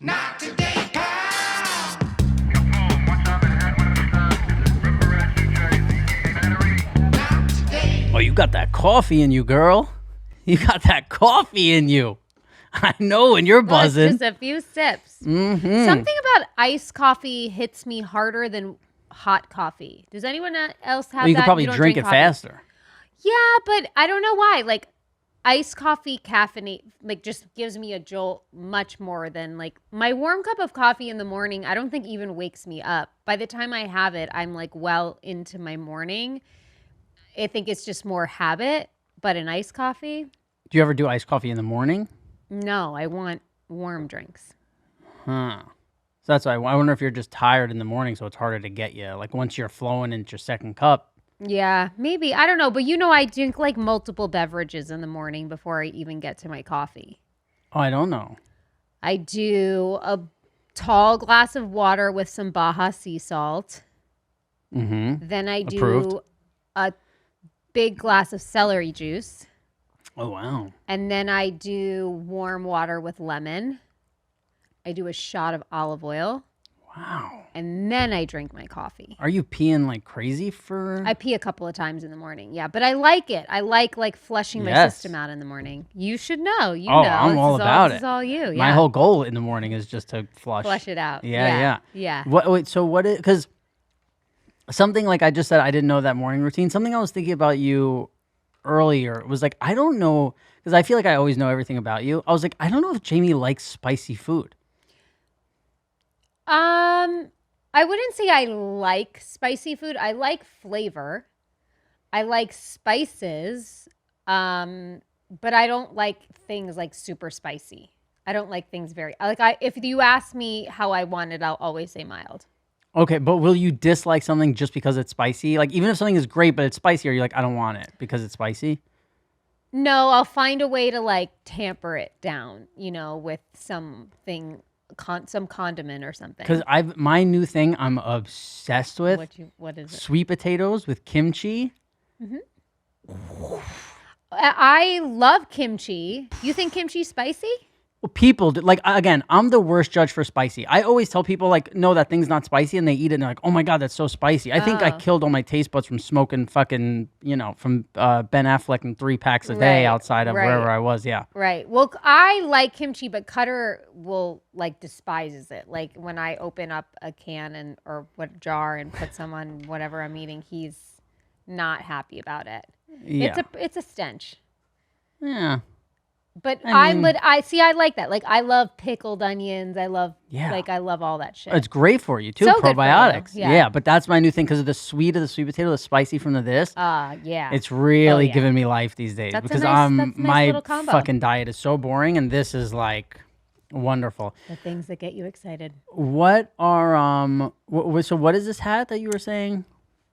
Not today, pal. Not today. Oh, you got that coffee in you, girl. You got that coffee in you. I know, and you're Well, it's buzzing. just a few sips. Mm-hmm. Something about iced coffee hits me harder than hot coffee. Does anyone else have Well, you that? could probably don't drink it coffee? faster. Yeah, but I don't know why. Like iced coffee caffeinate just gives me a jolt much more than like my warm cup of coffee in the morning. I don't think even wakes me up. By the time I have it, I'm like well into my morning. I think it's just more habit, but an iced coffee? Do you ever do iced coffee in the morning? No, I want warm drinks. Huh. So that's why I wonder if you're just tired in the morning, so it's harder to get you. Like once you're flowing into your second cup. Yeah, maybe. I don't know. But I drink like multiple beverages in the morning before I even get to my coffee. Oh, I don't know. I do a tall glass of water with some Baja sea salt. Mm-hmm. Then I Approved. do a big glass of celery juice. Oh, wow. And then I do warm water with lemon. I do a shot of olive oil. Wow. And then I drink my coffee. Are you peeing like crazy for... I pee a couple of times in the morning. Yeah, but I like it. I like flushing my Yes. system out in the morning. You should know. You Oh, know. I'm all about This it. is all you. Yeah. My whole goal in the morning is just to flush Flush it out. Yeah. Yeah. Wait, so what is... Because something like I just said, I didn't know that morning routine. Something I was thinking about you earlier was like, I don't know, because I feel like I always know everything about you. I was like, I don't know if Jamie likes spicy food. I wouldn't say I like spicy food. I like flavor. I like spices. But I don't like things like super spicy. I don't like things very if you ask me how I want it, I'll always say mild. Okay, but will you dislike something just because it's spicy? Like, even if something is great, but it's spicy, or you're like, I don't want it because it's spicy? No, I'll find a way to like tamper it down, with something, some condiment or something. Because my new thing I'm obsessed with, What is it? sweet potatoes with kimchi. I love kimchi. You think kimchi's spicy? Well, people do, like, again, I'm the worst judge for spicy. I always tell people, like, no, that thing's not spicy, and they eat it, and they're like, oh my God, that's so spicy. I think I killed all my taste buds from smoking fucking, from Ben Affleck and 3 packs a day outside of wherever I was, yeah. Right. Well, I like kimchi, but Cutter will, despises it. Like, when I open up a can or what jar and put some on whatever I'm eating, he's not happy about it. Yeah. It's a stench. Yeah. But I mean- I like that. Like I love pickled onions. I love I love all that shit. It's great for you, too, So good for you, probiotics. yeah. Yeah, but that's my new thing because of the sweet of the sweet potato, the spicy from the this. Yeah. It's really yeah. giving me life these days That's a because nice- that's a nice my little combo. fucking diet is so boring, and this is like wonderful. The things that get you excited. What are so what is this hat that you were saying?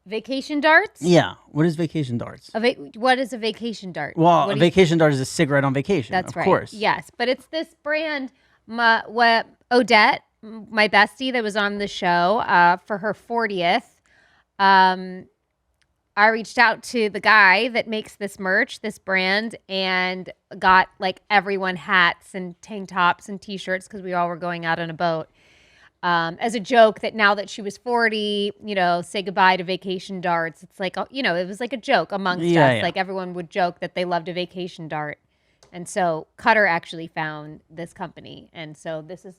Vacation darts? Yeah, what is vacation darts? What is a vacation dart? Well, What a do you- vacation dart is a cigarette on vacation. That's of right. course. Yes, but it's this brand, Odette, my bestie that was on the show for her 40th. I reached out to the guy that makes this merch, this brand, and got everyone hats and tank tops and t-shirts because we all were going out on a boat. As a joke that now that she was 40, say goodbye to vacation darts. It's like, it was like a joke amongst us. Yeah. Like everyone would joke that they loved a vacation dart. And so Cutter actually found this company. And so this is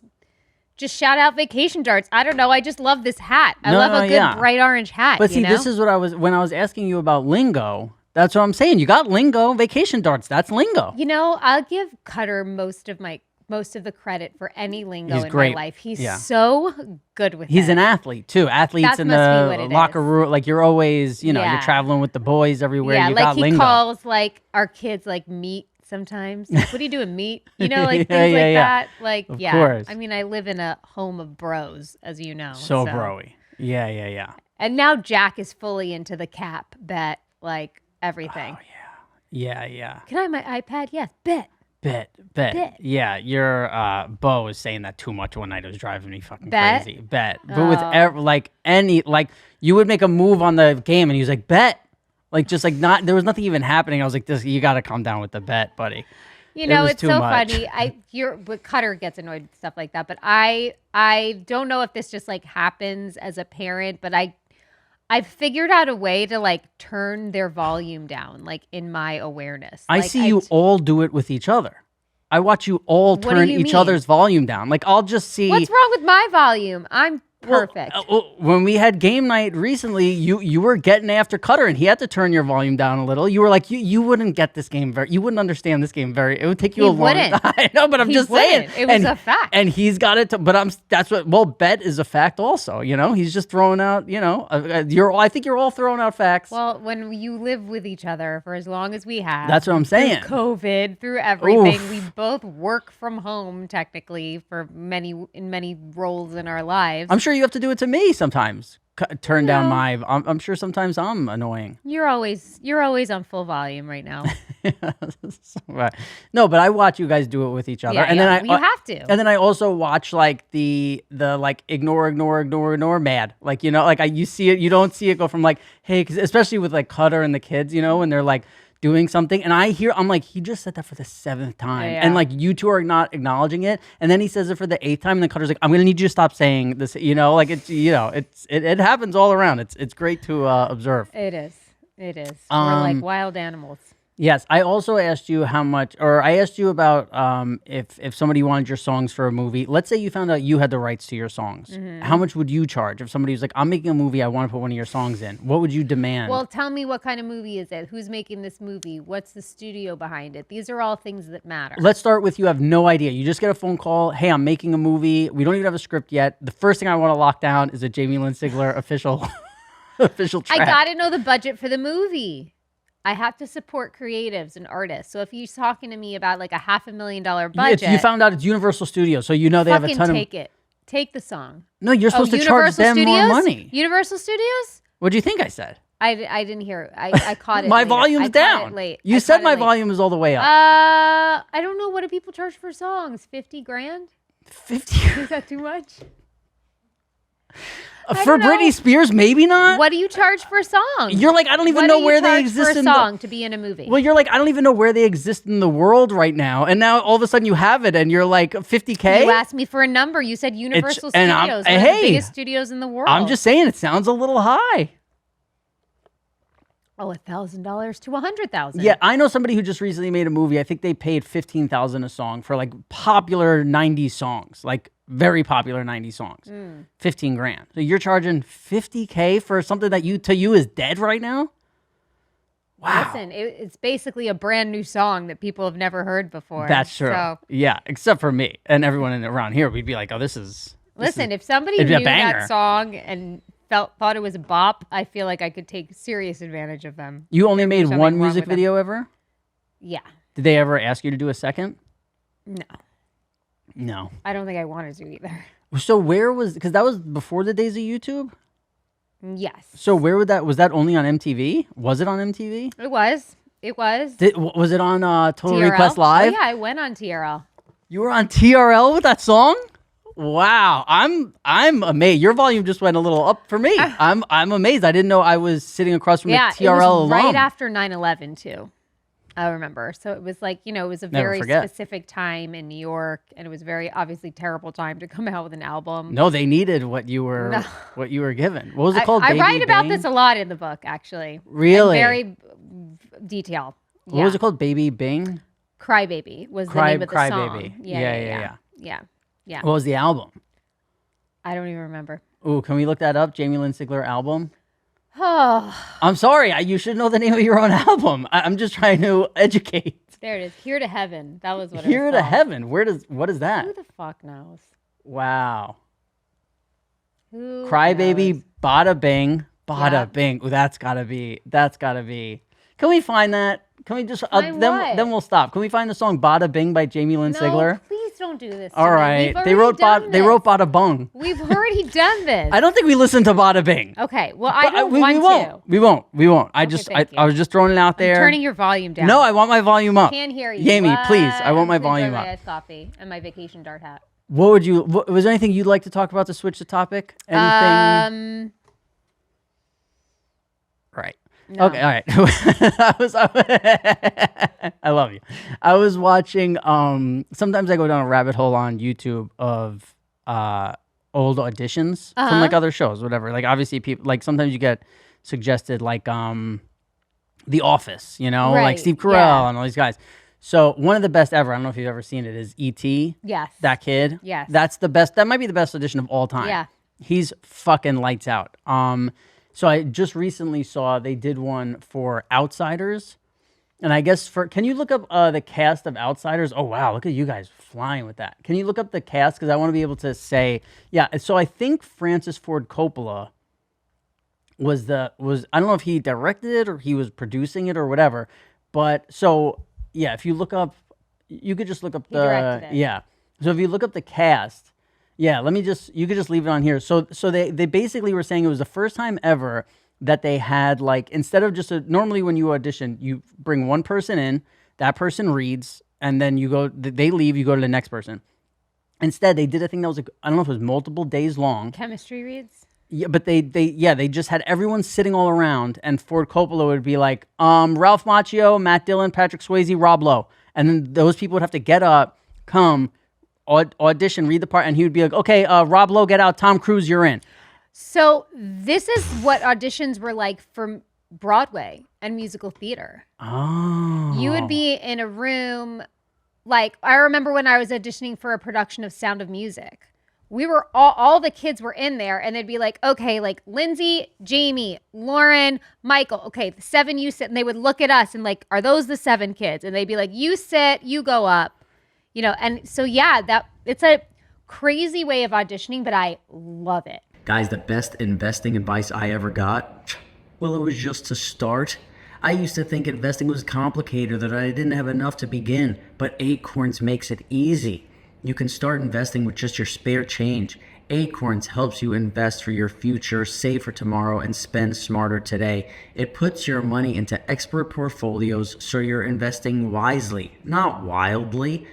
just shout out vacation darts. I don't know. I just love this hat. I love a good bright orange hat. But see, this is what when I was asking you about lingo. That's what I'm saying. You got lingo, vacation darts. That's lingo. I'll give Cutter most of the credit for any lingo He's in great. my life. He's Yeah. so good with He's it. an athlete too. Athletes That in must be what the it locker is. room, like you're always, you're Yeah. traveling with the boys everywhere. Yeah, you like got he lingo. calls our kids meat sometimes. Like, what are you doing, meat? Things Yeah, like yeah. that. Of course. I mean, I live in a home of bros, as you know. So broy. Yeah. And now Jack is fully into the cap bet, everything. Oh, yeah. Can I have my iPad? Yes, bet. Bet. Yeah, your Bo was saying that too much one night. It was driving me fucking Bet? crazy. Bet. But with you would make a move on the game and he was like, bet. There was nothing even happening. I was like, you got to calm down with the bet, buddy. You know, was it's too so much. funny. But Cutter gets annoyed with stuff like that. But I don't know if this just like happens as a parent, but I've figured out a way to like turn their volume down, like in my awareness. I Like, see you all do it with each other. I watch you all What do turn you each mean? other's volume down. Like I'll just see. What's wrong with my volume? I'm Well, perfect. when we had game night recently, you were getting after Cutter, and he had to turn your volume down a little. You were like, you wouldn't get this game you wouldn't understand this game it would take you He a long wouldn't. time. I know, but I'm He just saying. wouldn't. It was a fact. And he's got it, that's what, bet is a fact also, he's just throwing out, I think you're all throwing out facts. Well, when you live with each other for as long as we have, That's what I'm saying. Through COVID, through everything, Oof. we both work from home technically for many roles in our lives. I'm sure you have to do it to me sometimes. Turn down my. I'm sure sometimes I'm annoying. You're always on full volume right now. No, but I watch you guys do it with each other, and then you have to. And then I also watch like the like ignore mad, like like you see it, you don't see it go from like hey, 'cause especially with like Cutter and the kids, when they're like doing something, and I'm like, he just said that for the 7th time, Yeah. and like you two are not acknowledging it, and then he says it for the 8th time, and then Cutter's like, I'm gonna need you to stop saying this, like it happens all around. It's great to observe. It is. We're like wild animals. Yes, I also asked you I asked you about if somebody wanted your songs for a movie. Let's say you found out you had the rights to your songs. Mm-hmm. How much would you charge if somebody was like, I'm making a movie, I want to put one of your songs in? What would you demand? Well, tell me what kind of movie is it? Who's making this movie? What's the studio behind it? These are all things that matter. Let's start with you have no idea. You just get a phone call. Hey, I'm making a movie. We don't even have a script yet. The first thing I want to lock down is a Jamie-Lynn Sigler official track. I got to know the budget for the movie. I have to support creatives and artists. So if you're talking to me about like a $500,000 budget, You found out it's Universal Studios, so they have a fucking ton take it. Take the song. No, you're supposed to charge Universal them more Studios? money. Universal Studios? What do you think I said? I didn't hear. I caught it. My later. volume's I caught down. It late. You I said caught it my late. volume is all the way up. I don't know. What do people charge for songs? 50 grand? 50 Is that too much? for don't know. Britney Spears, maybe not. What do you charge for a song? You're like, I don't even know where they exist for a in song to be in a movie. Well, you're like, I don't even know where they exist in the world right now, and now all of a sudden you have it, and you're like 50K. You asked me for a number. You said Universal and Studios, one of the biggest studios in the world. I'm just saying, it sounds a little high. $1,000 to $100,000. Yeah, I know somebody who just recently made a movie. I think they paid $15,000 a song for like popular '90s songs, like very popular '90s songs. 15 grand. So you're charging 50K for something that to you is dead right now? Wow. Listen, it's basically a brand new song that people have never heard before. That's true. So, Yeah, except for me and everyone around here. We'd be like, oh, this is. if somebody it'd be a knew banger. that song and thought it was a bop, I feel like I could take serious advantage of them. You only made something one wrong music with them. video ever? Yeah. Did they ever ask you to do a second? No. No. I don't think I wanted to either. So because that was before the days of YouTube? Yes. So where was that only on MTV? Was it on MTV? It was. Was it on Total TRL? Request Live? Oh, yeah, I went on TRL. You were on TRL with that song? Wow, I'm amazed. Your volume just went a little up for me. I'm amazed. I didn't know I was sitting across from a TRL it was alum. right after 9/11 too. I remember. So it was like, it was a Never very forget. specific time in New York, and it was very obviously terrible time to come out with an album. No, they needed what you were given. What was it called? I Baby write about Bing? this a lot in the book, actually. Really? In very detailed. What was it called? Baby Bing? Crybaby was the name of the Cry song. Baby. Yeah. What was the album? I don't even remember. Ooh, can we look that up? Jamie-Lynn Sigler album? Oh, I'm sorry. You should know the name of your own album. I'm just trying to educate. there it is. Here to Heaven. That was what it Here was to called. Heaven. What is that? Who the fuck knows? Wow. Who Crybaby, knows? Bada Bing, Bada Yeah. Bing. Ooh, that's gotta be. Can we find that? Can we just Find what? then we'll stop. Can we find the song Bada Bing by Jamie-Lynn No, Sigler? please don't do this. All to me. right. We've They wrote already done this. Bada Bung. We've already done this. I don't think we listened to Bada Bing. Okay. Well, I But don't we want to. We won't. I thank you. I was just throwing it out there. Turning your volume down. No, I want my volume up. Can't hear you. Jamie, What? please. I want my I'm gonna volume enjoy up. my iced coffee and my vacation dart hat. Was there anything you'd like to talk about to switch the topic? Anything? Um, Right. No. Okay, all right. I love you. I was watching. Sometimes I go down a rabbit hole on YouTube of old auditions from like other shows, whatever. Like obviously, people like sometimes you get suggested like The Office, you know, like Right, Steve Carell yeah. and all these guys. So one of the best ever. I don't know if you've ever seen it. Is E.T. Yes. That kid. Yes. That's the best. That might be the best audition of all time. Yeah. He's fucking lights out. So I just recently saw they did one for Outsiders. And I guess can you look up the cast of Outsiders? Oh, wow. Look at you guys flying with that. Can you look up the cast? Because I want to be able to say, yeah. So I think Francis Ford Coppola was I don't know if he directed it or he was producing it or whatever. But so, yeah, if you look up, you could just look up directed it. yeah. So if you look up the cast, yeah, you could just leave it on here. So they basically were saying it was the first time ever that they had like, instead of just normally when you audition, you bring one person in, that person reads, and then they leave, you go to the next person. Instead, they did a thing that was like, I don't know if it was multiple days long. Chemistry reads. Yeah, but they just had everyone sitting all around, and Ford Coppola would be like, Ralph Macchio, Matt Dillon, Patrick Swayze, Rob Lowe, and then those people would have to get up, come, audition, read the part, and he would be like, okay, Rob Lowe, get out, Tom Cruise, you're in. So this is what auditions were like for Broadway and musical theater. Oh. You would be in a room, like I remember when I was auditioning for a production of Sound of Music. We were all the kids were in there, and they'd be like, okay, like Lindsay, Jamie, Lauren, Michael. Okay, the 7 you sit, and they would look at us and like, are those the 7 kids? And they'd be like, you sit, you go up, you know. And so yeah, it's a crazy way of auditioning, but I love it. Guys, the best investing advice I ever got, well, it was just to start. I used to think investing was complicated, that I didn't have enough to begin, but Acorns makes it easy. You can start investing with just your spare change. Acorns helps you invest for your future, save for tomorrow, and spend smarter today. It puts your money into expert portfolios so you're investing wisely, not wildly.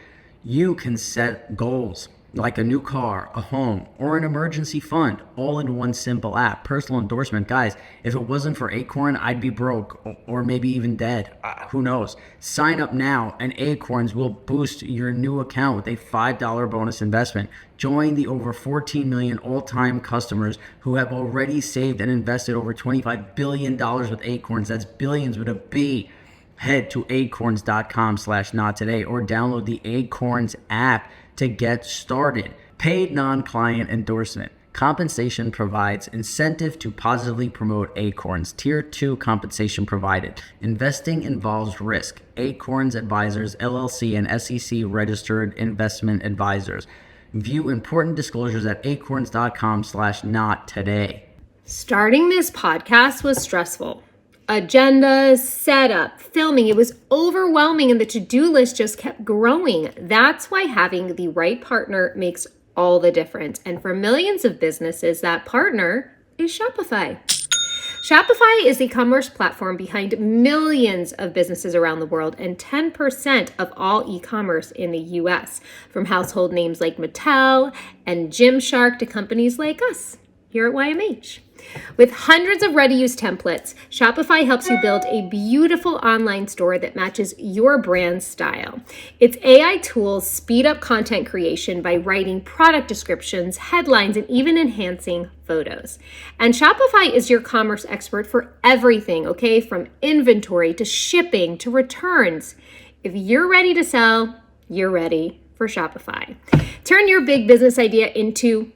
You can set goals like a new car, a home, or an emergency fund, all in one simple app. Personal endorsement, guys, if it wasn't for Acorn, I'd be broke or maybe even dead. Who knows? Sign up now and Acorns will boost your new account with a $5 bonus investment. Join the over 14 million all-time customers who have already saved and invested over $25 billion with Acorns. That's billions with a B. Head to acorns.com/nottoday or download the Acorns app to get started. Paid non-client endorsement. Compensation provides incentive to positively promote Acorns. Tier 2 compensation provided. Investing involves risk. Acorns Advisors, LLC, and SEC registered investment advisors. View important disclosures at acorns.com/nottoday. Starting this podcast was stressful. Agendas, setup, filming, it was overwhelming and the to-do list just kept growing. That's why having the right partner makes all the difference. And for millions of businesses, that partner is Shopify. Shopify is the commerce platform behind millions of businesses around the world and 10% of all e-commerce in the US, from household names like Mattel and Gymshark to companies like us here at YMH. With hundreds of ready-use templates, Shopify helps you build a beautiful online store that matches your brand style. Its AI tools speed up content creation by writing product descriptions, headlines, and even enhancing photos. And Shopify is your commerce expert for everything, okay? From inventory to shipping to returns. If you're ready to sell, you're ready for Shopify. Turn your big business idea into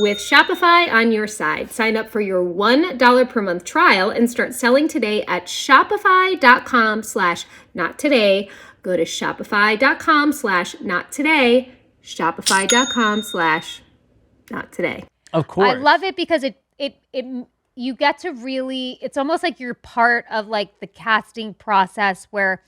with Shopify on your side. Sign up for your $1 per month trial and start selling today at shopify.com/nottoday. Go to shopify.com/nottoday. Shopify.com/nottoday. Of course. I love it because it you get to really, it's almost like you're part of like the casting process where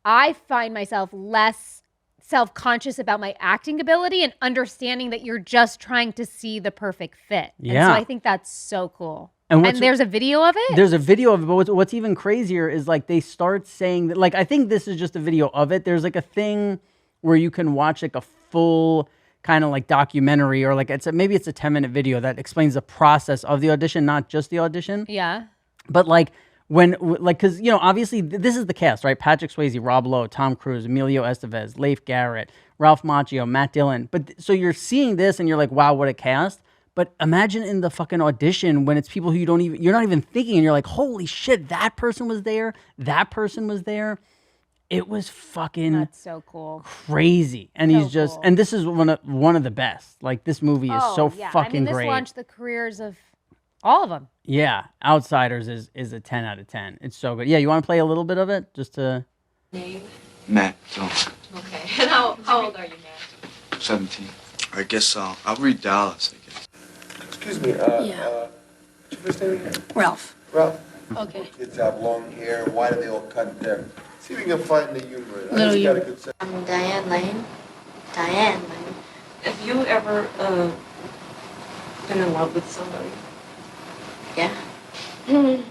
I find myself less self-conscious about my acting ability and understanding that you're just trying to see the perfect fit. Yeah. And so I think that's so cool. And And there's a video of it? There's a video of it, but what's even crazier is like they start saying that, like, I think this is just a video of it. There's like a thing where you can watch like a full kind of like documentary or like maybe it's a 10-minute video that explains the process of the audition, not just the audition. Yeah. But like like, because, you know, obviously this is the cast, right? Patrick Swayze, Rob Lowe, Tom Cruise, Emilio Estevez, Leif Garrett, Ralph Macchio, Matt Dillon. But so you're seeing this and you're like, wow, what a cast. But imagine in the fucking audition when it's people who you're not even thinking, and you're like, holy shit, that person was there. That person was there. It was fucking That's so cool. crazy. And So he's just, cool. and this is one of the best. Like, this movie is so fucking this great. launched the careers of all of them. Yeah, Outsiders is a 10 out of 10. It's so good. Yeah, you want to play a little bit of it just to? Name? Matt Jones, Okay. And how old are you, Matt? 17. I guess I'll read Dallas, I guess. Excuse me, Yeah. what's your first name again? Ralph. Ralph. Okay. Kids have long hair, why do they all cut their? See if we can find the humor. I Little just got a humor. good sense. I'm Diane Lane. Diane Lane. Have you ever been in love with somebody? Yeah. The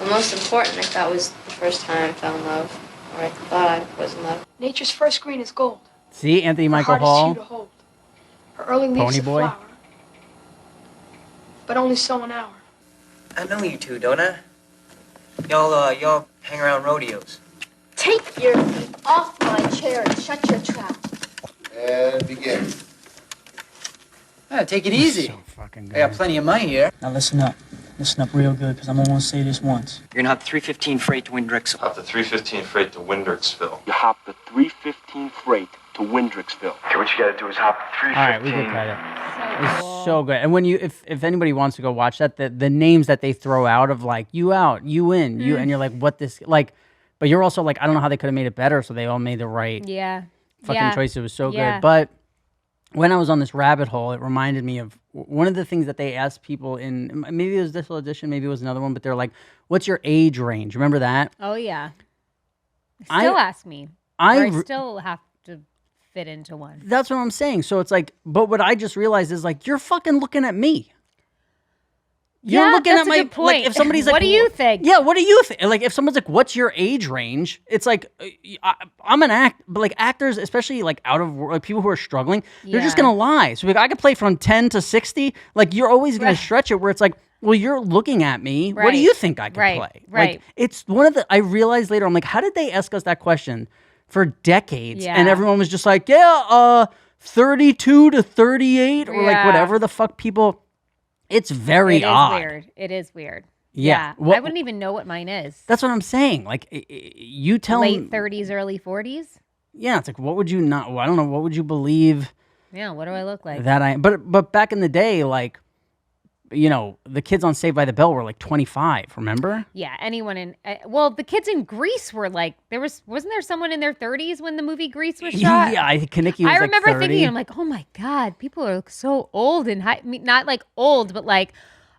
most important, I thought, was the first time I fell in love, or I thought I was in love. Nature's first green is gold. See, Anthony Michael Her heart is few to Hall, hold. Her early leaves Pony a Boy. flower, but only so an hour. I know you two, don't I? Y'all hang around rodeos. Take your feet off my chair and shut your trap. And begin. Yeah, take it easy. so fucking good. I got plenty of money here. Now listen up. Listen up real good, because I'm only going to say this once. You're gonna hop 315 freight to Windrixville. Hop the 315 freight to Windrixville. You hop the 315 freight to Windrixville. Okay, what you gotta do is hop the All right, we can cut it. It's so good. And when if anybody wants to go watch that, the names that they throw out of like, you out, you in, you, and you're like, what this, like, but you're also like, I don't know how they could have made it better, so they all made the right Yeah. fucking choice. It was so Yeah. good. But when I was on this rabbit hole, it reminded me of one of the things that they asked people in, maybe it was this audition, maybe it was another one, but they're like, what's your age range? Remember that? Oh yeah. I- Still ask me. I I re- still have to fit into one. That's what I'm saying. So it's like, but what I just realized is like, you're fucking looking at me. You're Yeah, looking that's at a my, good point. like, if somebody's like, What do you think? Yeah, what do you think? Like, if someone's like, what's your age range? It's like, I'm an but like actors, especially like out of like people who are struggling, they're just Yeah. gonna lie. So like, I could play from 10 to 60. Like, you're always gonna Right. stretch it where it's like, well, you're looking at me. What do Right. you think I could Right. play? Right. Like, it's one of the, I realized later, I'm like, how did they ask us that question for decades? And Yeah. everyone was just like, yeah, 32 to 38 or like Yeah. whatever the fuck people. It's very It is odd. weird. It is weird. Yeah. I What- wouldn't even know what mine is. That's what I'm saying. Like, you tell me. Late 30s, early 40s. Yeah, it's like, what would you not? Well, I don't know. What would you believe Yeah. What do I look like? that I? But back in the day, like, you know, the kids on Saved by the Bell were like 25. Remember? Yeah. Anyone in? Well, the kids in Greece were like, wasn't there someone in their 30s when the movie Greece was shot? Yeah, I think Kaneki was I remember like 30. thinking, I'm like, oh my God, people are so old in high, I mean, not like old, but like,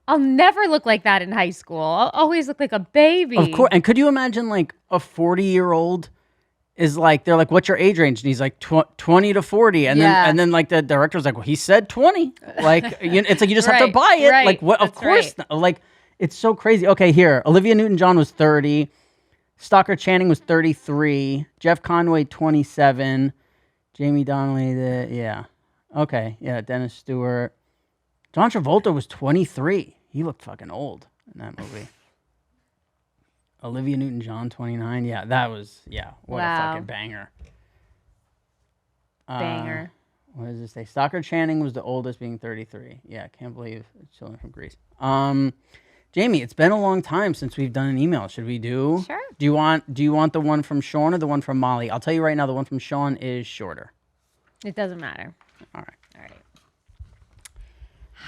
I'll never look like that in high school. I'll always look like a baby. Of course. And could you imagine like a 40-year-old is like, they're like, what's your age range? And he's like 20 to 40. And Yeah. then like the director's like, well, he said 20. Like, it's like, you just have to Right, buy it. right. Like, what? Of That's course. right. Like, it's so crazy. Okay, here. Olivia Newton-John was 30. Stockard Channing was 33. Jeff Conway, 27. Jamie Donnelly, yeah. Okay, yeah. Dennis Stewart. John Travolta was 23. He looked fucking old in that movie. Olivia Newton-John, 29. Yeah, that was, what a Wow. fucking banger. Banger. What does this say? Stockard Channing was the oldest, being 33. Yeah, can't believe it's children from Greece. Jamie, it's been a long time since we've done an email. Should we do? Sure. Do you want the one from Sean or the one from Molly? I'll tell you right now, the one from Sean is shorter. It doesn't matter. All right. All right.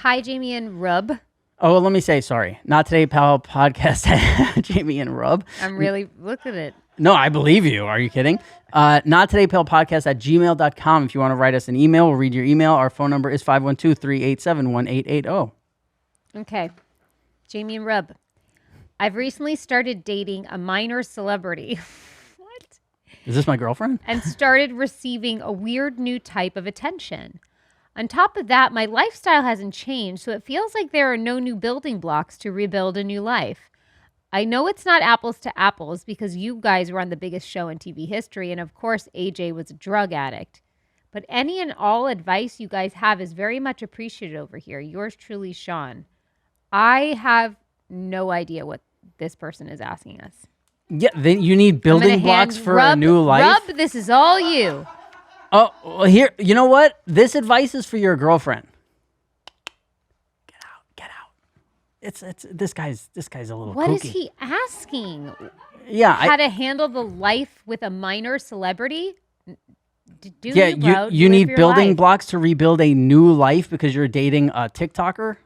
Hi, Jamie and Rub. Oh, well, let me say, sorry. Not Today, Pal podcast, Jamie and Rub. I'm really, look at it. No, I believe you. Are you kidding? Not Today, Pal podcast at gmail.com. If you want to write us an email, we'll read your email. Our phone number is 512-387-1880. Okay. Jamie and Rub. I've recently started dating a minor celebrity. What? Is this my girlfriend? And started receiving a weird new type of attention. On top of that, my lifestyle hasn't changed, so it feels like there are no new building blocks to rebuild a new life. I know it's not apples to apples because you guys run the biggest show in TV history, and of course, AJ was a drug addict. But any and all advice you guys have is very much appreciated over here. Yours truly, Sean. I have no idea this person is asking us. Yeah, then you need building blocks for a new life. Rub, this is all you. Oh, well, here, you know what? This advice is for your girlfriend. Get out. It's this guy's a little What kooky. is he asking? Yeah, How to handle the life with a minor celebrity? You live need your building life. blocks to rebuild a new life because you're dating a TikToker.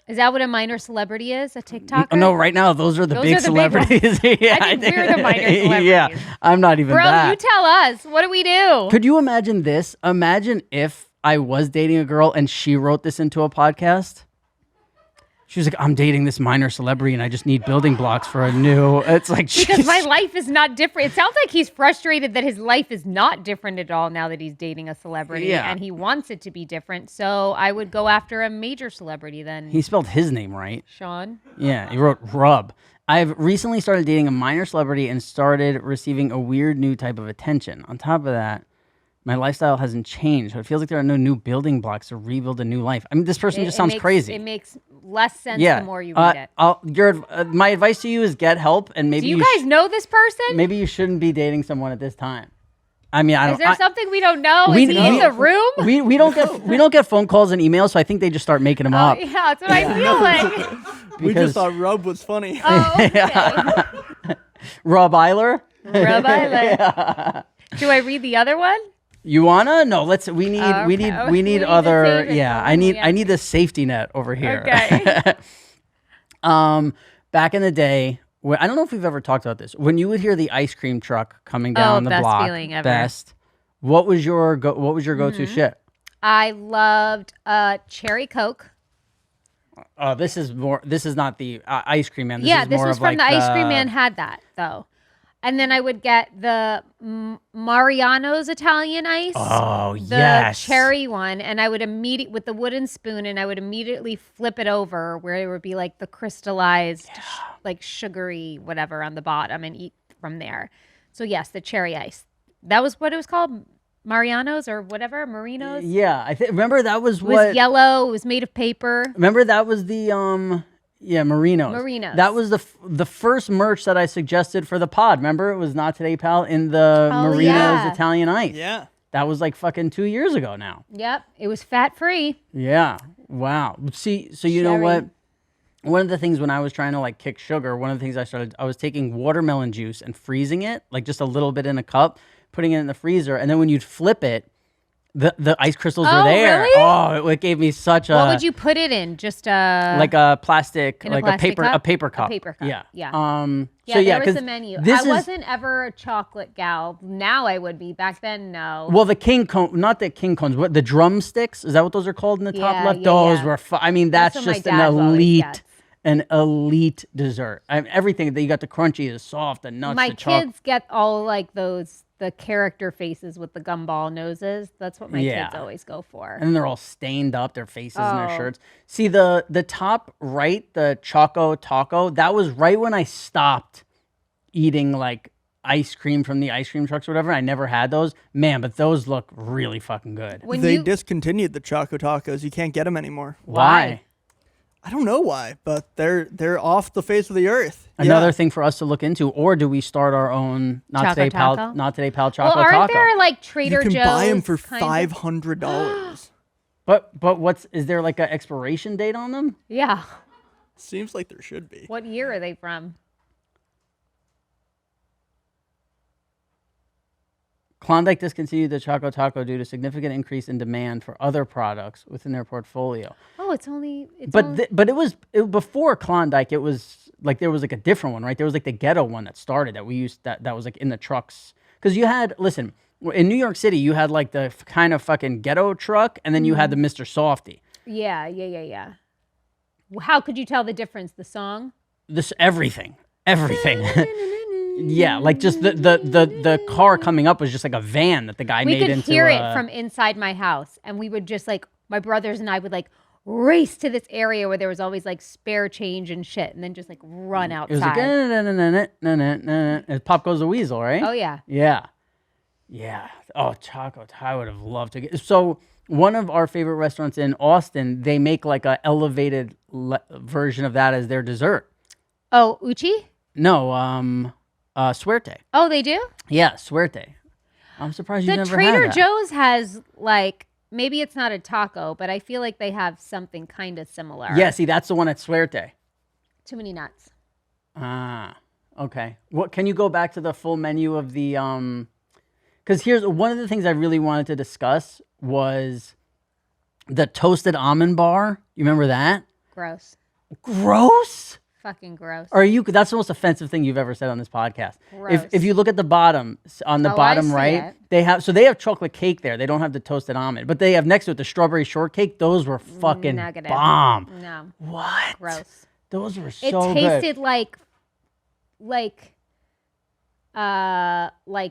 Is that what a minor celebrity is? A TikToker? No, right now those are the big celebrities. Yeah, I think we're the minor celebrities. Yeah, I'm not even Bro, that. you tell us. What do we do? Could you imagine this? Imagine if I was dating a girl and she wrote this into a podcast. She was like, I'm dating this minor celebrity and I just need building blocks for a new... It's like... Because my life is not different. It sounds like he's frustrated that his life is not different at all now that he's dating a celebrity. Yeah. And he wants it to be different. So I would go after a major celebrity then. He spelled his name right. Sean? Yeah, he wrote Rub. I've recently started dating a minor celebrity and started receiving a weird new type of attention. On top of that, my lifestyle hasn't changed. So it feels like there are no new building blocks to rebuild a new life. I mean, this person just sounds crazy. It makes less sense Yeah. the more you read it. My advice to you is get help, and maybe Do you guys know this person? maybe you shouldn't be dating someone at this time. I mean, I don't. Is there something we don't know? Is he in the room? We don't get phone calls and emails, so I think they just start making them up. Yeah, that's what I feel like. We just thought Rub was funny. Oh, okay. Rob Eiler. Rob Eiler. Do I read the other one? You wanna? No, let's. We need other. save it Yeah, for I need. when we I need the safety net over here. Okay. Back in the day, I don't know if we've ever talked about this. When you would hear the ice cream truck coming down the best block, feeling ever. best. What was your go-to shit? I loved Cherry Coke. This is more. This is not the ice cream man. This more was of from like the ice cream man had that though. And then I would get the Mariano's Italian ice. Oh, the yes. cherry one. And I would immediately, with the wooden spoon, and I would immediately flip it over where it would be like the crystallized, like sugary whatever on the bottom and eat from there. So yes, the cherry ice. That was what it was called? Mariano's or whatever? Marino's? Yeah, remember that was It what... was yellow. It was made of paper. Remember that was the... Yeah, Marino's. Marino's. That was the first merch that I suggested for the pod. Remember, it was Not Today Pal in the Marino's Italian Ice. Yeah. That was like fucking 2 years ago now. Yep. It was fat free. Yeah. Wow. See, so you know what? One of the things when I was trying to like kick sugar, one of the things I was taking watermelon juice and freezing it, like just a little bit in a cup, putting it in the freezer, and then when you'd flip it, the ice crystals were there. Really? Oh, it gave me such a... What would you put it in? Just like a plastic, like a paper cup? A paper cup. Yeah. Yeah. So yeah, there was a menu. I wasn't ever a chocolate gal. Now I would be. Back then, no. Well, the king cone, not the king cones, but the drumsticks. Is that what those are called in the top left? Those were. I mean, that's what my just an dad always elite, gets. dessert. Everything that you got, the crunchy, the soft, the nuts. My the chocolate. kids get all like the character faces with the gumball noses. That's what my kids always go for. And then they're all stained up, their faces and their Oh. shirts. See the top right, the Choco Taco. That was right when I stopped eating like ice cream from the ice cream trucks or whatever. I never had those. Man, but those look really fucking good. They discontinued the Choco Tacos. You can't get them anymore. Why? I don't know why, but they're off the face of the earth. Another thing for us to look into, or do we start our own Not Today Pal Choco Well, aren't Taco? there like Trader You can Joe's? buy them for kind of- $500. But is there like an expiration date on them? Yeah. Seems like there should be. What year are they from? Klondike discontinued the Choco Taco due to significant increase in demand for other products within their portfolio. Oh, it's only. But it was before Klondike. It was like there was like a different one, right? There was like the ghetto one that started that we used that was like in the trucks because you had in New York City you had like the kind of fucking ghetto truck and then you had the Mr. Softy. Yeah. How could you tell the difference? The song? Everything. Yeah, like just the car coming up was just like a van that the guy made into. We could hear it from inside my house, and we would just like my brothers and I would like race to this area where there was always like spare change and shit, and then just like run outside. It was like and Pop Goes the Weasel, right? Oh yeah. Yeah. Oh, Choco. I would have loved to get. So one of our favorite restaurants in Austin, they make like a elevated version of that as their dessert. Oh, Uchi? No, Suerte. Oh, they do? Yeah, Suerte. I'm surprised you The never Trader had that. Joe's has like, maybe it's not a taco, but I feel like they have something kind of similar. Yeah, see, that's the one at Suerte. Too many nuts. Ah, okay. What can you go back to the full menu of the because here's one of the things I really wanted to discuss was the toasted almond bar. You remember that? Gross. Gross? Fucking gross. Are you? That's the most offensive thing you've ever said on this podcast. Gross. If you look at the bottom, on the Oh, bottom I see right, it. they have chocolate cake there. They don't have the toasted almond, but they have next to it the strawberry shortcake. Those were fucking Negative. bomb. No. What? Gross. Those were It so good. tasted like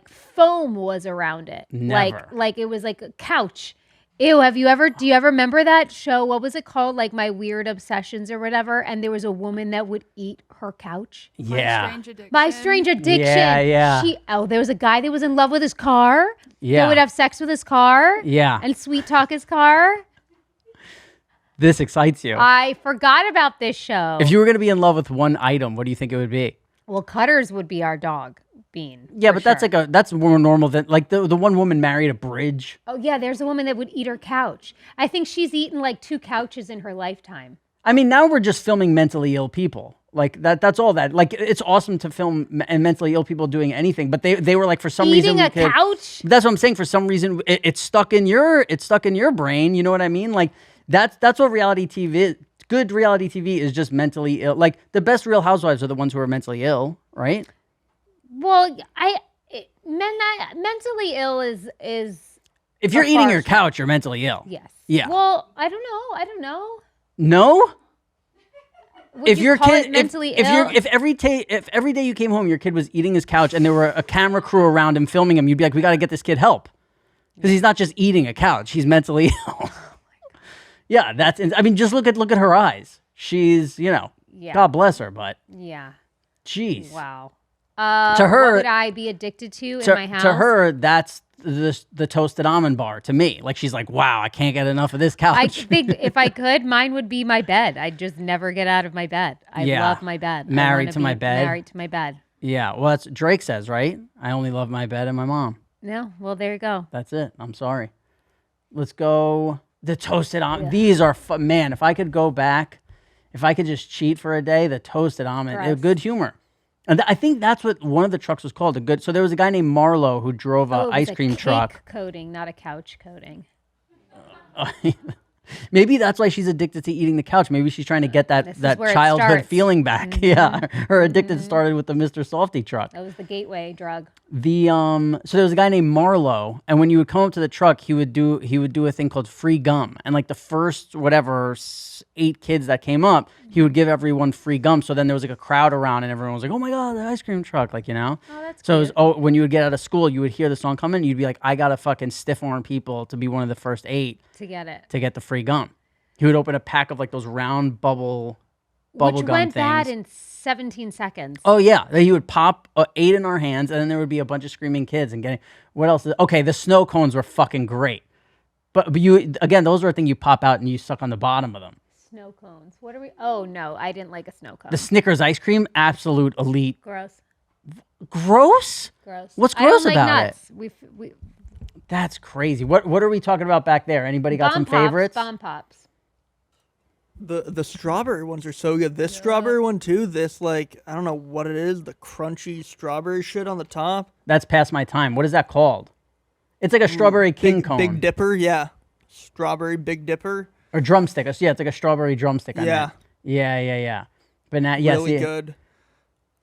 foam was around it. Never. Like it was like a couch. Ew, do you ever remember that show? What was it called? Like My Weird Obsessions or whatever. And there was a woman that would eat her couch. Yeah. My Strange Addiction. Yeah. There was a guy that was in love with his car. Yeah. That would have sex with his car. Yeah. And sweet talk his car. This excites you. I forgot about this show. If you were going to be in love with one item, what do you think it would be? Well, Cutters would be our dog, Bean. Yeah, for but that's sure. that's more normal than like the one woman married a bridge. Oh, yeah, there's a woman that would eat her couch. I think she's eaten like 2 couches in her lifetime. I mean, now we're just filming mentally ill people. Like that's all that. Like it's awesome to film and mentally ill people doing anything, but they were like for some reason Eating a couch? That's what I'm saying. For some reason, it's stuck in your brain. You know what I mean? Like that's what reality TV is. Good reality TV is just mentally ill. Like the best Real Housewives are the ones who are mentally ill, right? Well, mentally ill is If you're a eating far your shot. couch, you're mentally ill. Yes. Yeah. Well, I don't know. No. Would If you your call kid, it mentally if ill? if every day you came home, your kid was eating his couch, and there were a camera crew around him filming him, you'd be like, we got to get this kid help, because he's not just eating a couch; he's mentally ill. Yeah, I mean, just look at her eyes. She's, Yeah. God bless her, but Yeah. jeez. Wow. To her- what would I be addicted to in my house? To her, that's the toasted almond bar. To me, like she's like, wow, I can't get enough of this couch. I think if I could, mine would be my bed. I'd just never get out of my bed. I love my bed. Married to my bed. Married to my bed. Yeah, well, that's what Drake says, right? I only love my bed and my mom. No, well, there you go. That's it. I'm sorry. Let's go. The toasted almond. These are man. If I could go back, if I could just cheat for a day, the toasted almond. Gross. Good humor. And I think that's what one of the trucks was called. So there was a guy named Marlo who drove Oh, an it was ice a cream cake truck. coating, not a couch coating. Maybe that's why she's addicted to eating the couch. Maybe she's trying to get that This is where it childhood starts. feeling back. Yeah, her addiction started with the Mr. Softy truck. That was the gateway drug. So there was a guy named Marlo, and when you would come up to the truck, he would do a thing called free gum, and like the first 8 kids that came up, he would give everyone free gum. So then there was like a crowd around, and everyone was like, "Oh my god, the ice cream truck!" Like Oh, that's So it was, when you would get out of school, you would hear the song coming, and you'd be like, "I gotta fucking stiff arm people to be one of the first 8 to get it. to get the free gum." He would open a pack of like those round bubble Which gum went bad things. in 17 seconds. Oh yeah, he would pop 8 in our hands, and then there would be a bunch of screaming kids and getting. What else? Okay, the snow cones were fucking great, but you again, those are a thing you pop out and you suck on the bottom of them. Snow cones. What are we? Oh no, I didn't like a snow cone. The Snickers ice cream, absolute elite. Gross. Gross? Gross. What's I don't gross like about nuts. it? We That's crazy. What are we talking about back there? Anybody got some favorites? Bomb pops. The strawberry ones are so good. This strawberry one too. This like I don't know what it is. The crunchy strawberry shit on the top. That's past my time. What is that called? It's like a strawberry king cone. Big Dipper, yeah. Strawberry Big Dipper. Or drumstick. Yeah, it's like a strawberry drumstick. I Yeah. meant. Yeah. But now, yeah, Really see, good.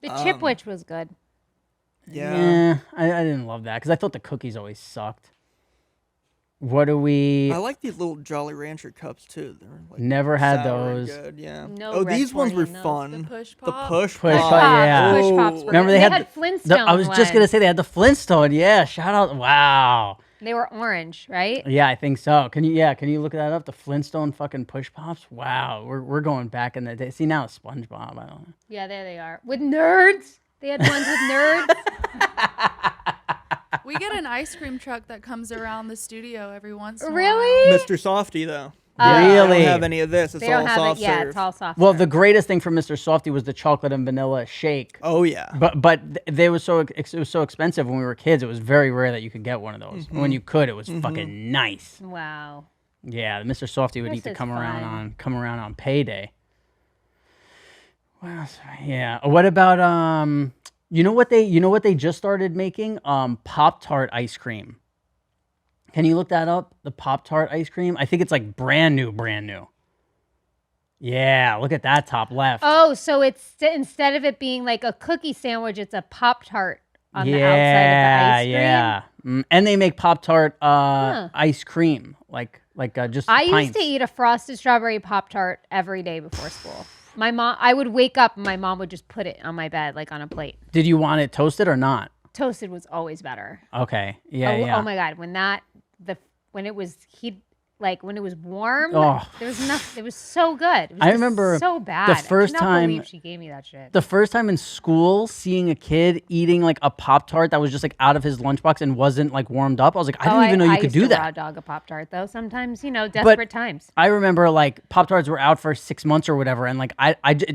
The Chipwich was good. Yeah. I didn't love that because I thought the cookies always sucked. What do we? I like these little Jolly Rancher cups too. They're like Never had sour and those. Good, yeah. No oh, red these ones were corn in those. fun. The push The pop? push Push pop. pop, yeah. Push pops were Remember good. they had had Flintstone I was just gonna ones. say they had the Flintstone. Yeah, shout out. Wow. They were orange, right? Yeah, I think so. Can you look that up? The Flintstone fucking push pops. Wow, we're going back in the day. See now it's SpongeBob. I don't know. Yeah, there they are. With nerds. They had ones with nerds. We get an ice cream truck that comes around the studio every once in a while. Really? Mr. Softy though. They Really? don't have any of this. It's They all don't have soft it. Yeah, serve. it's all soft. Well, serve. the greatest thing from Mr. Softy was the chocolate and vanilla shake. Oh yeah. But they was it was so expensive when we were kids. It was very rare that you could get one of those. Mm-hmm. When you could, it was fucking nice. Wow. Yeah, Mr. Softy would This need to is come around fun. on payday. What else? Yeah. What about you know what they just started making? Pop-Tart ice cream. Can you look that up? The Pop-Tart ice cream? I think it's like brand new. Yeah, look at that top left. Oh, so it's instead of it being like a cookie sandwich, it's a Pop-Tart on the outside of the ice cream. Yeah. And they make Pop-Tart ice cream, like just I used pints. to eat a frosted strawberry Pop-Tart every day before school. My mom, I would wake up and my mom would just put it on my bed, like on a plate. Did you want it toasted or not? Toasted was always better. Okay. Yeah, oh, yeah. Oh my God, when it was when it was warm, Oh. there was nothing. It was so good. It was I just remember so bad. the first I cannot time believe she gave me that shit. The first time in school, seeing a kid eating like a Pop-Tart that was just like out of his lunchbox and wasn't like warmed up, I was like, I didn't even know you I could used do to that. raw dog a Pop-Tart though. Sometimes, desperate times. I remember like Pop-Tarts were out for 6 months or whatever, and like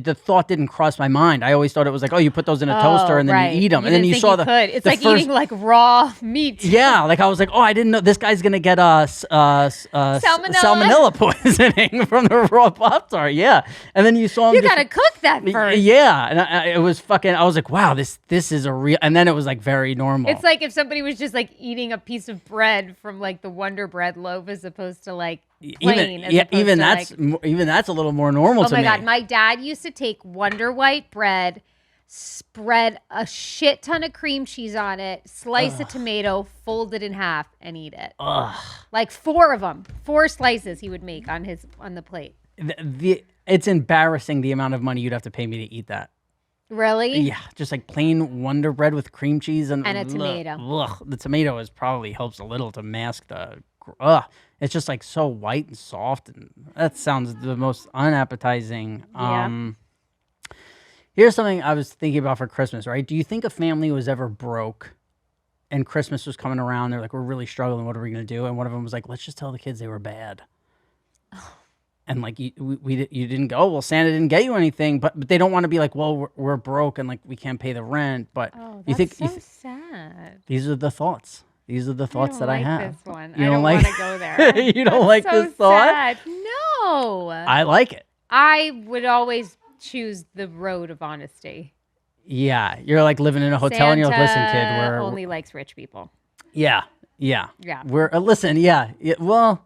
the thought didn't cross my mind. I always thought it was like, oh, you put those in a toaster and then right. you eat them, You and then didn't you think saw you the. could. It's the like first, eating like raw meat. Yeah, like I was like, oh, I didn't know this guy's gonna get salmonella poisoning from the raw Pop-Tart. Yeah, and then you saw him. You gotta cook that first. Yeah, and it was fucking. I was like, wow, this is a real. And then it was like very normal. It's like if somebody was just like eating a piece of bread from like the Wonder Bread loaf as opposed to like plain. even that's a little more normal Oh to me. my God, my dad used to take Wonder White bread, spread a shit ton of cream cheese on it, slice a tomato, fold it in half, and eat it. Ugh. Like 4 of them, 4 slices he would make on the plate. It's embarrassing the amount of money you'd have to pay me to eat that. Really? Yeah, just like plain Wonder Bread with cream cheese and a tomato. Ugh, the tomato probably helps a little to mask the. Ugh, it's just like so white and soft, and that sounds the most unappetizing. Yeah. Here's something I was thinking about for Christmas. Right? Do you think a family was ever broke, and Christmas was coming around? They're like, we're really struggling. What are we gonna do? And one of them was like, let's just tell the kids they were bad. And like you didn't go. Well, Santa didn't get you anything, but they don't want to be like, well, we're broke and like we can't pay the rent. But that's so sad. These are the thoughts. These are the thoughts that I have. This one. You I don't like, want to go there. You don't like so this thought? Sad. No. I like it. I would always choose the road of honesty. Yeah, you're like living in a hotel and you're like, listen, kid, we're only likes rich people. Yeah. We're listen, well.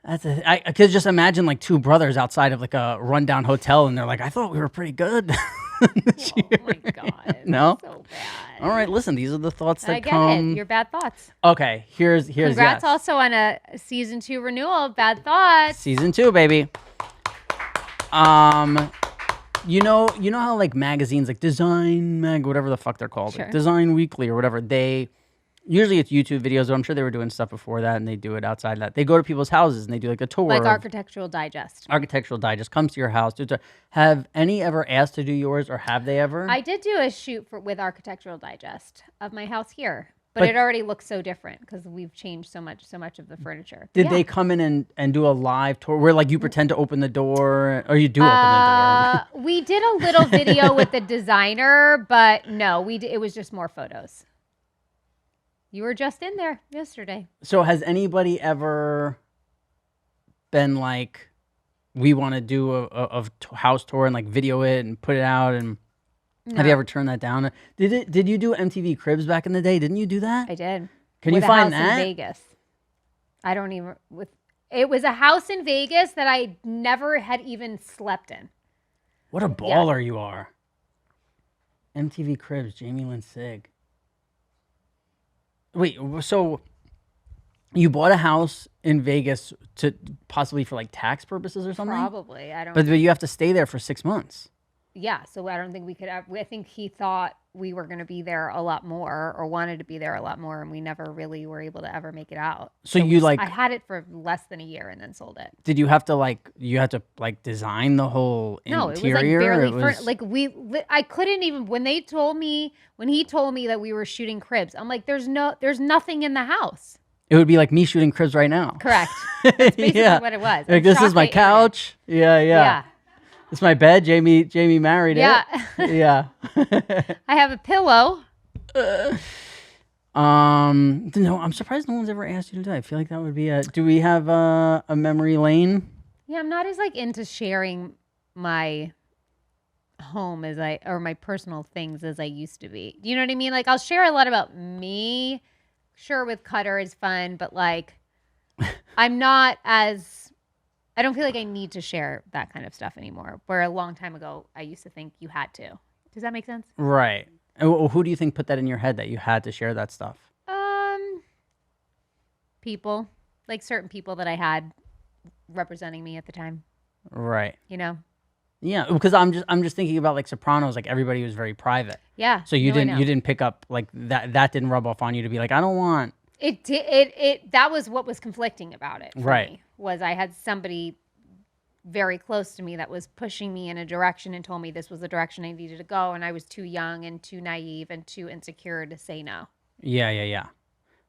I could just imagine like 2 brothers outside of like a rundown hotel, and they're like, "I thought we were pretty good." Oh my God! No. So bad. All right, listen. These are the thoughts that I get come. it. Your bad thoughts. Okay, here's Congrats yes. also on a season 2 renewal of Bad Thoughts. Season 2, baby. You know how like magazines like Design Mag, whatever the fuck they're called, Sure. like Design Weekly or whatever. Usually it's YouTube videos, but I'm sure they were doing stuff before that, and they do it outside that. They go to people's houses and they do like a tour. Like of Architectural Digest. Architectural Digest comes to your house. Have any ever asked to do yours, or have they ever? I did do a shoot with Architectural Digest of my house here, but it already looks so different because we've changed so much of the furniture. Did they come in and do a live tour where like you pretend to open the door, or you do open the door? We did a little video with the designer, but no, it was just more photos. You were just in there yesterday. So has anybody ever been like, we want to do a house tour and like video it and put it out? And No. Have you ever turned that down? Did you do MTV Cribs back in the day? Didn't you do that? I did. Can With you a find house that? in Vegas. I don't even it was a house in Vegas that I never had even slept in. What a baller you are. MTV Cribs, Jamie-Lynn Sig. Wait, so you bought a house in Vegas to possibly for like tax purposes or something? Probably. I don't But you have to stay there for 6 months. Yeah, so I don't think we could have, I think he thought we were going to be there a lot more or wanted to be there a lot more, and we never really were able to ever make it out. So you like I had it for less than a year and then sold it. Did you have to design the whole No, interior? it was like barely I couldn't even when he told me that we were shooting Cribs, I'm like there's nothing in the house. It would be like me shooting cribs right now. Correct. That's basically what it was. Like, this is my couch. Yeah. This is my bed. Jamie married it. Yeah. I have a pillow. No, I'm surprised no one's ever asked you to do that. I feel like that would be do we have a memory lane? Yeah, I'm not as like into sharing my home or my personal things as I used to be. You know what I mean? Like I'll share a lot about me. Sure, with Cutter is fun, but like I don't feel like I need to share that kind of stuff anymore. Where a long time ago I used to think you had to. Does that make sense? Right. And who do you think put that in your head that you had to share that stuff? People, like certain people that I had representing me at the time. Right. You know. Yeah, because I'm just thinking about like Sopranos. Like everybody was very private. Yeah. So you didn't pick up like that. That didn't rub off on you to be like, I don't want. It that was what was conflicting about it. For right. me, was I had somebody very close to me that was pushing me in a direction and told me this was the direction I needed to go, and I was too young and too naive and too insecure to say no. Yeah.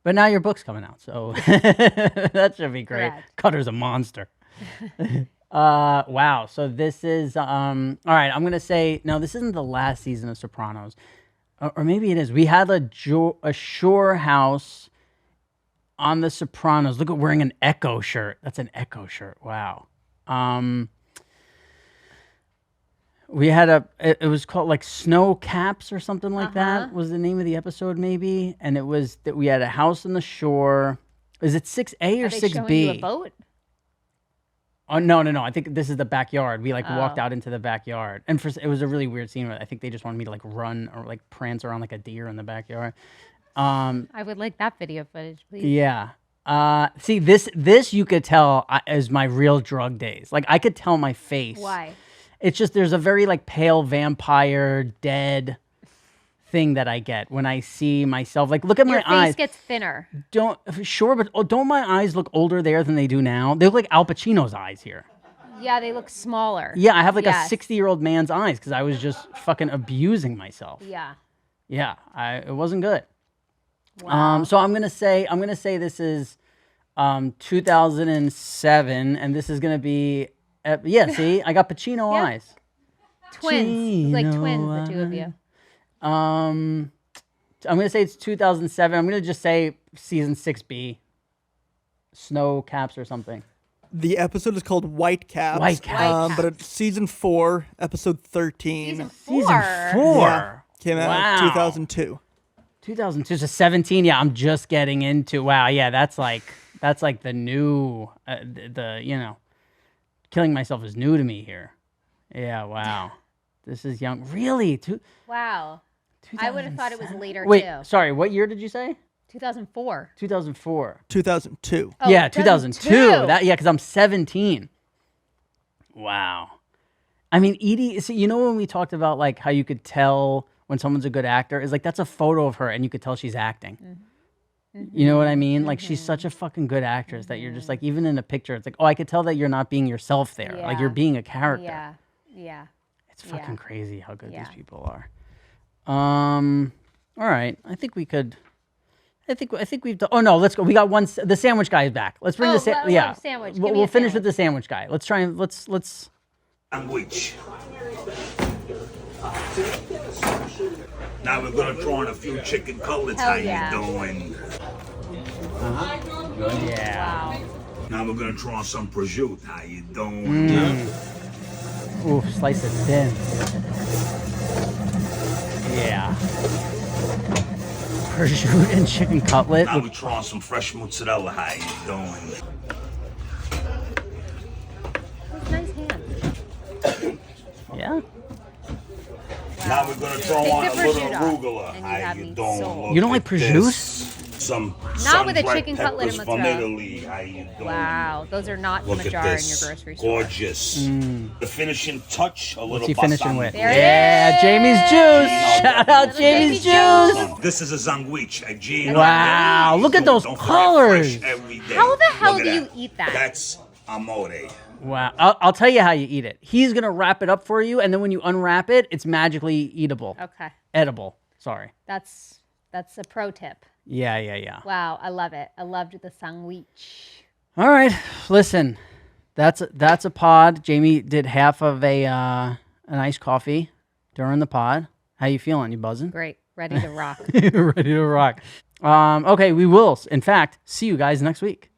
But now your book's coming out, so that should be great. Correct. Cutter's a monster. Wow. So this is all right. I'm gonna say no. This isn't the last season of Sopranos, or maybe it is. We had a shore house on the Sopranos. Look at wearing an Echo shirt. That's an Echo shirt. Wow. We had it was called like Snow Caps or something like that was the name of the episode maybe. And it was that we had a house on the shore. Is it 6A or 6B? Are they showing you a boat? Oh, no. I think this is the backyard. We like walked out into the backyard. And it was a really weird scene. I think they just wanted me to like run or like prance around like a deer in the backyard. I would like that video footage, please. Yeah. See, this you could tell is my real drug days. Like I could tell my face. Why? It's just there's a very like pale vampire dead thing that I get when I see myself. Like look at my eyes. Your face gets thinner. But don't my eyes look older there than they do now? They look like Al Pacino's eyes here. Yeah, they look smaller. Yeah, I have like a 60-year-old man's eyes because I was just fucking abusing myself. Yeah. Yeah, it wasn't good. Wow. So I'm gonna say this is 2007, and this is gonna be see, I got Pacino eyes. Twins, like twins, the two of you. I'm gonna say it's 2007. I'm gonna just say season 6B, Snow Caps or something. The episode is called White Caps. White Caps. But it's season 4, episode 13. Season 4. Yeah, came out in 2002. 2002, so 17. Yeah, I'm just getting into. Wow, yeah, that's like the new, killing myself is new to me here. Yeah, wow, this is young. Really? Wow. I would have thought it was later Wait, too. sorry, what year did you say? 2004. 2004. 2002. Oh, yeah, 2002. Because I'm 17. Wow. I mean, Edie. So you know when we talked about like how you could tell when someone's a good actor is like that's a photo of her and you could tell she's acting. Mm-hmm. You know what I mean? Like she's such a fucking good actress that you're just like even in a picture it's like I could tell that you're not being yourself there. Like you're being a character. Yeah. It's fucking crazy how good these people are. All right. I think we could. I think we've done. Oh no, let's go. We got one. The sandwich guy is back. Let's bring sandwich. We'll finish with the sandwich guy. Let's try and let's. Sandwich. Now we're gonna throw in a few chicken cutlets. How you doing? Yeah. Wow. Now we're gonna throw in some prosciutto. How you doing? Ooh, slice it thin. Yeah. Prosciutto and chicken cutlet. Now we're throwing some fresh mozzarella. How you doing? Nice hands. Yeah. Now we're gonna throw on a little arugula. How you doing? You don't like prosciutto? Some not with a chicken cutlet and from mozzarella. Italy. How you doing? Wow, those are not from a jar in your grocery store. Gorgeous. The finishing touch, a little. What's he finishing with? There Jamie's juice. Shout out Jamie's juice. This is a sandwich. Wow, look at those colors. How the hell do you eat that? That's amore. Wow, I'll tell you how you eat it. He's gonna wrap it up for you, and then when you unwrap it, it's magically eatable. Okay. Edible. Sorry. That's a pro tip. Yeah. Wow, I love it. I loved the sandwich. All right, listen, that's a pod. Jamie did half of an iced coffee during the pod. How you feeling? You buzzing? Great, ready to rock. Ready to rock. Okay, we will, in fact, see you guys next week.